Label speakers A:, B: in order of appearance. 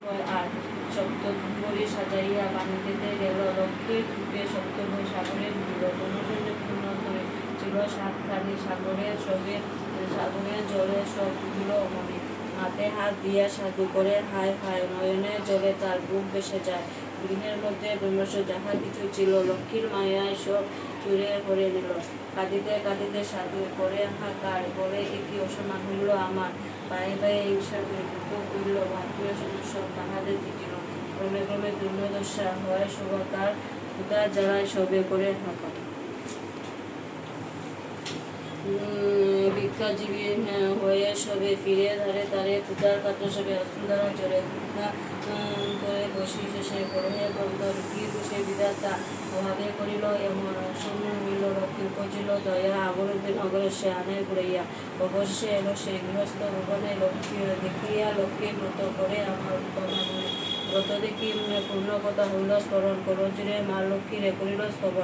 A: আর সপ্তভরি সাজাইয়া বানিতে গেল লক্ষ্মীর কূপে সপ্তভরি সাগরের দিল ধনুজনে পূর্ণ করে ছিল সাতখানি সাগরের জলে সব দিল মনে হাতে হাত দিয়া সাধু করে হায় হায় নয়নে জলে তার বুক ভেসে যায়। গৃহের মধ্যে ব্রহ্মস্ব যাহা কিছু ছিল লক্ষ্মীর মায়ায় সব চুরে করে নিল। কাঁদিতে কাঁদিতে সাধু করে হাহাকার বলে একি অসম্মান হইল আমার, পায়ে পায়ে হিংসা করে দুঃখ করিল ভারতীয় সদস্য তাহাদের জিতিল। ক্রমে ক্রমে দুর্দশা হয় সবতার ক্ষুধার জ্বালায় সবে করে হাঁকা। ভিক্ষাজীবী হয়ে সবে ফিরে ধারে ধারে ক্ষুধার কাতর সবে অসুন্দরা চলে ক্ষুধা করে বসি শেষে করহে বন্ধন কি বসে বিধাতা অভাবে করিল এমন অসম্য হইল লক্ষ্মী উপজিল দয়া অবরোধে নগরে সে আনে ঘুরাইয়া অবশ্যে এলো সে গৃহস্থ ভবনে লক্ষ্মী দেখিয়া লক্ষ্মী ব্রত করে আমার ব্রত দেখি পূর্ণ কথা হইল স্মরণ করজুরে মা লক্ষ্মীরে করিল স্তবন।